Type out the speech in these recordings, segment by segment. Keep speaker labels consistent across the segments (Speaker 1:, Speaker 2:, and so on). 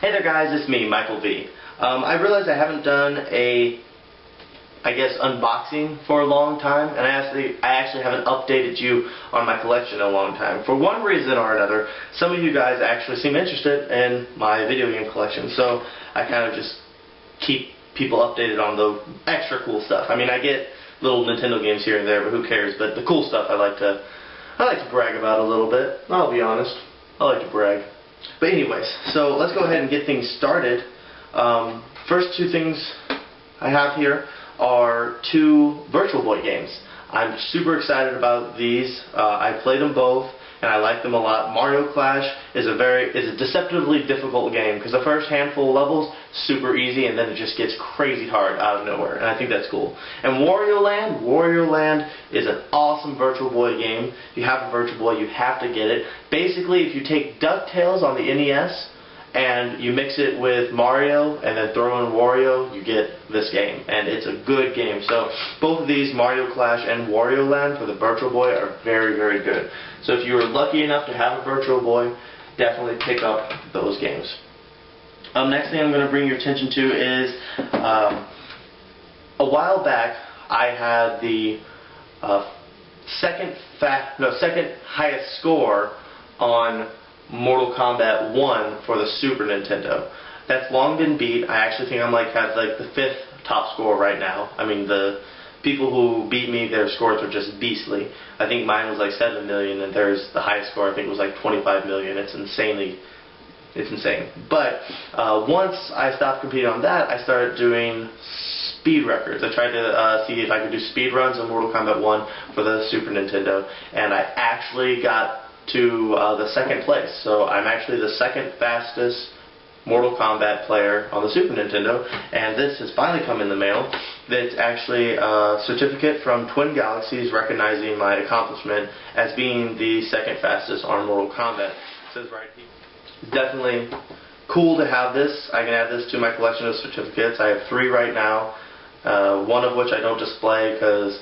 Speaker 1: Hey there guys, it's me, Michael V. I realized I haven't done a, unboxing for a long time, and I actually haven't updated you on my collection in a long time. For one reason or another, some of you guys actually seem interested in my video game collection, so I kind of just keep people updated on the extra cool stuff. I mean, I get little Nintendo games here and there, but who cares? But the cool stuff I like to brag about a little bit. I'll be honest. I like to brag. But anyways, so let's go ahead and get things started. First two things I have here are two Virtual Boy games. I'm super excited about these. I played them both and I like them a lot. Mario Clash is a deceptively difficult game because the first handful of levels super easy and then it just gets crazy hard out of nowhere, and I think that's cool. And Wario Land is an awesome Virtual Boy game. If you have a Virtual Boy, you have to get it. Basically, if you take DuckTales on the NES and you mix it with Mario and then throw in Wario, you get this game, and it's a good game. So both of these, Mario Clash and Wario Land for the Virtual Boy, are very, very good. So if you were lucky enough to have a Virtual Boy, definitely pick up those games. Next thing I'm going to bring your attention to is a while back I had the second highest score on Mortal Kombat 1 for the Super Nintendo. That's long been beat. I actually think I'm have the 5th top score right now. I mean, the people who beat me, their scores are just beastly. I think mine was like 7 million, and theirs, the highest score I think was like 25 million. It's insane. But once I stopped competing on that, I started doing speed records. I tried to see if I could do speed runs in Mortal Kombat 1 for the Super Nintendo, and I actually got to the second place. So I'm actually the second fastest Mortal Kombat player on the Super Nintendo, and this has finally come in the mail. It's actually a certificate from Twin Galaxies recognizing my accomplishment as being the second fastest on Mortal Kombat. It says right here. It's definitely cool to have this. I can add this to my collection of certificates. I have 3 right now, one of which I don't display because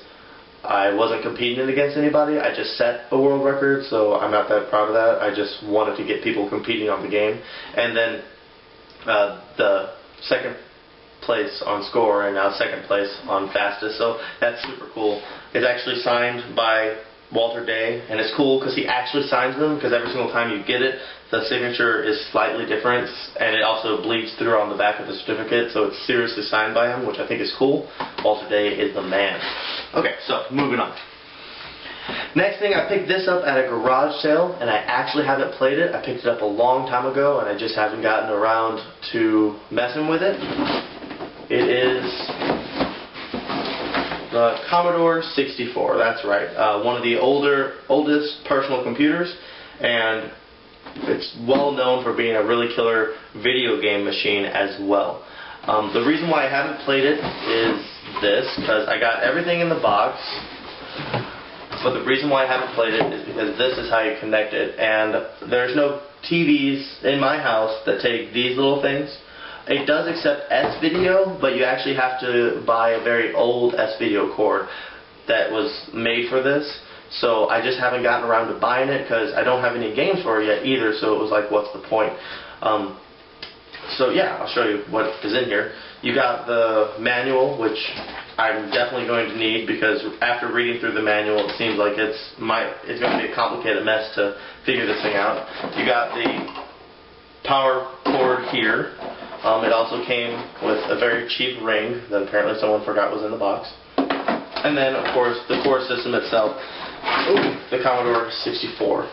Speaker 1: I wasn't competing against anybody. I just set a world record, so I'm not that proud of that. I just wanted to get people competing on the game. And then the second place on score and now second place on fastest, so that's super cool. It's actually signed by Walter Day, and it's cool because he actually signs them, because every single time you get it, the signature is slightly different, and it also bleeds through on the back of the certificate, so it's seriously signed by him, which I think is cool. Walter Day is the man. Okay, so moving on. Next thing, I picked this up at a garage sale, and I actually haven't played it. I picked it up a long time ago, and I just haven't gotten around to messing with it. It is the Commodore 64, that's right. One of the oldest personal computers, and it's well known for being a really killer video game machine as well. The reason why I haven't played it is this, because I got everything in the box, but the reason why I haven't played it is because this is how you connect it, and there's no TVs in my house that take these little things. It does accept S-video, but you actually have to buy a very old S-video cord that was made for this. So I just haven't gotten around to buying it because I don't have any games for it yet either, so it was like, what's the point? So yeah, I'll show you what is in here. You got the manual, which I'm definitely going to need because after reading through the manual, it seems like it's going to be a complicated mess to figure this thing out. You got the power cord here. It also came with a very cheap ring that apparently someone forgot was in the box. And then, of course, the core system itself. Ooh, the Commodore 64.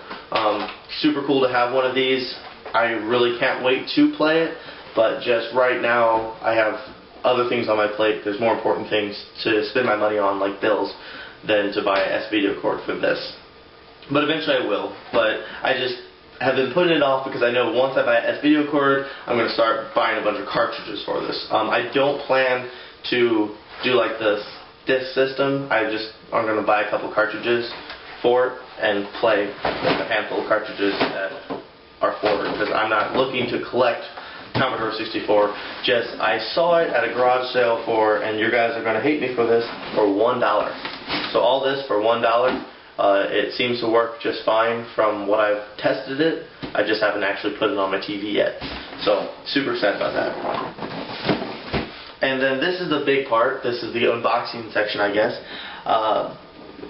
Speaker 1: Super cool to have one of these. I really can't wait to play it, but just right now I have other things on my plate. There's more important things to spend my money on, like bills, than to buy an S-video cord for this. But eventually I will. But I just have been putting it off because I know once I buy an S-video cord, I'm going to start buying a bunch of cartridges for this. I don't plan to do like this disc system. I'm going to buy a couple cartridges for it and play with a handful of cartridges that are for it, because I'm not looking to collect Commodore 64. I saw it at a garage sale and you guys are going to hate me for this, for $1. So all this for $1. It seems to work just fine from what I've tested it. I just haven't actually put it on my TV yet. So super excited about that. And then this is the big part. This is the unboxing section, I guess.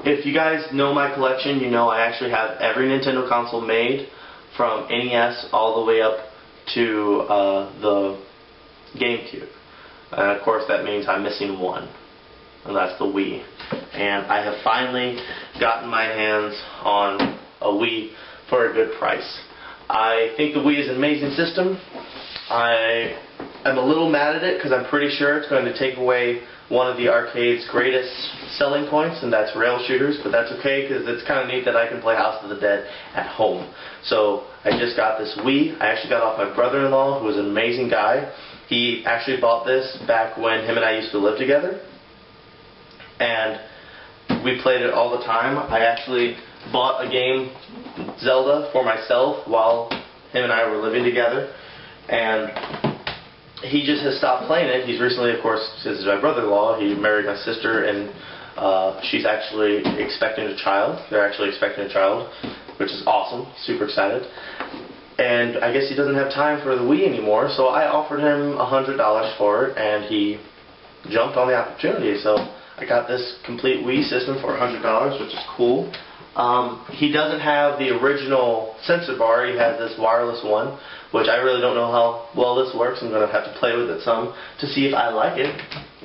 Speaker 1: If you guys know my collection, you know I actually have every Nintendo console made, from NES all the way up to the GameCube. And of course that means I'm missing one, and that's the Wii. And I have finally gotten my hands on a Wii for a good price. I think the Wii is an amazing system. I am a little mad at it because I'm pretty sure it's going to take away one of the arcade's greatest selling points, and that's rail shooters, but that's okay because it's kind of neat that I can play House of the Dead at home. So I just got this Wii. I actually got it off my brother-in-law, who was an amazing guy. He actually bought this back when him and I used to live together, and we played it all the time. I actually bought a game, Zelda, for myself while him and I were living together, and he just has stopped playing it. He's recently, of course, since he's my brother-in-law, he married my sister, and she's actually expecting a child. They're actually expecting a child, which is awesome. Super excited. And I guess he doesn't have time for the Wii anymore, so I offered him $100 for it, and he jumped on the opportunity. So I got this complete Wii system for $100, which is cool. He doesn't have the original sensor bar. He has this wireless one, which I really don't know how well this works. I'm going to have to play with it some to see if I like it,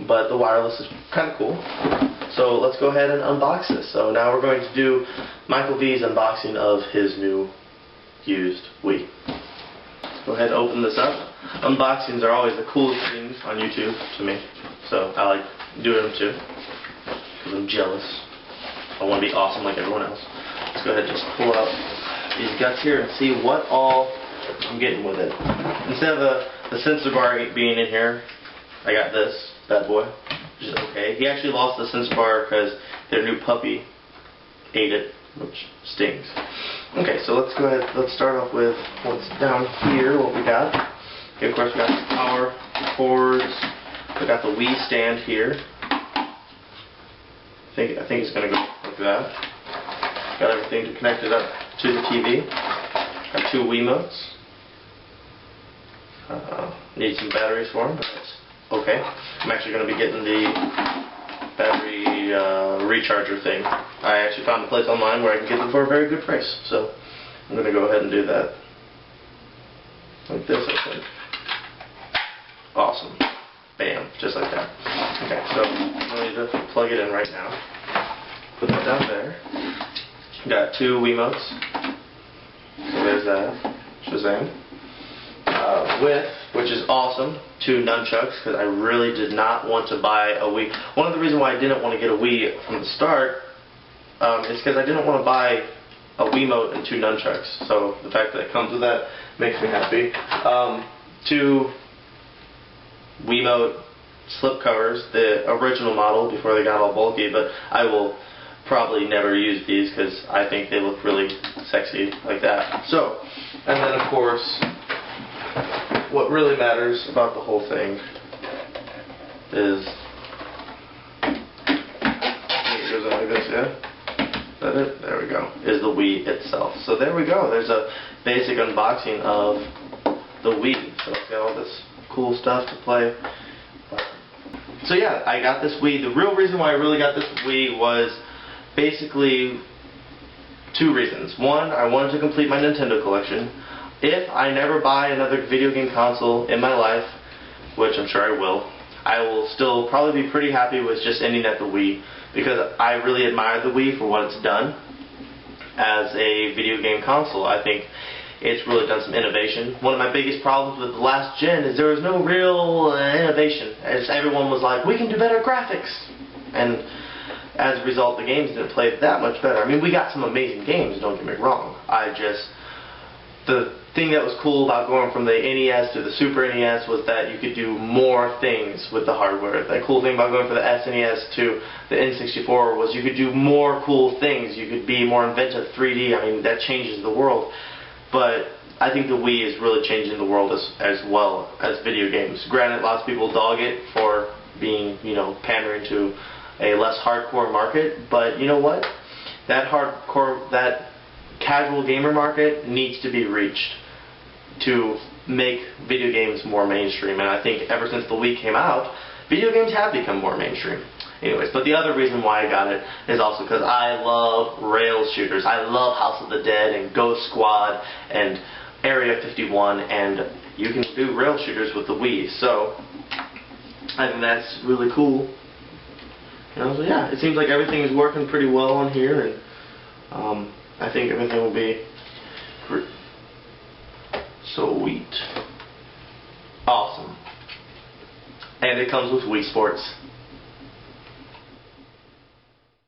Speaker 1: but the wireless is kind of cool. So let's go ahead and unbox this. So now we're going to do Michael V's unboxing of his new used Wii. Let's go ahead and open this up. Unboxings are always the coolest things on YouTube to me, so I like doing them too because I'm jealous. I want to be awesome like everyone else. Let's go ahead and just pull out these guts here and see what all I'm getting with it. Instead of the sensor bar being in here, I got this bad boy, which is okay. He actually lost the sensor bar because their new puppy ate it, which stings. Okay, so let's go ahead. Let's start off with what's down here. What we got? Okay, of course we got the power cords. We got the Wii stand here. I think it's gonna go like that. Got everything to connect it up to the TV. Got two Wiimotes. Need some batteries for them, but that's okay. I'm actually going to be getting the battery recharger thing. I actually found a place online where I can get them for a very good price, so I'm going to go ahead and do that. Like this, I think. Awesome. Bam, just like that. Okay, so I'm going to plug it in right now. Put that down there. Got two Wiimotes. So there's that. Shazam. Which is awesome, two nunchucks, because I really did not want to buy a Wii. One of the reasons why I didn't want to get a Wii from the start is because I didn't want to buy a Wiimote and two nunchucks. So the fact that it comes with that makes me happy. Two Wiimote slip covers, the original model before they got all bulky, but I will probably never use these because I think they look really sexy like that. So, and then of course, what really matters about the whole thing is, it goes like this, yeah? Is that it? There we go. Is the Wii itself. So there we go. There's a basic unboxing of the Wii. So it's got all this cool stuff to play. So yeah, I got this Wii. The real reason why I really got this Wii was basically two reasons. One, I wanted to complete my Nintendo collection. If I never buy another video game console in my life, which I'm sure I will still probably be pretty happy with just ending at the Wii, because I really admire the Wii for what it's done as a video game console. I think it's really done some innovation. One of my biggest problems with the last gen is there was no real innovation, as everyone was like, we can do better graphics, and as a result the games didn't play that much better. I mean, we got some amazing games, don't get me wrong. The thing that was cool about going from the NES to the Super NES was that you could do more things with the hardware. The cool thing about going from the SNES to the N64 was you could do more cool things. You could be more inventive, 3D. I mean, that changes the world. But I think the Wii is really changing the world as well as video games. Granted, lots of people dog it for being, pandering to a less hardcore market. But you know what? That casual gamer market needs to be reached. to make video games more mainstream. And I think ever since the Wii came out, video games have become more mainstream. Anyways, but the other reason why I got it is also because I love rail shooters. I love House of the Dead and Ghost Squad and Area 51, and you can do rail shooters with the Wii. So I think that's really cool. So yeah, it seems like everything is working pretty well on here, and I think everything will be sweet. Awesome. And it comes with Wii Sports.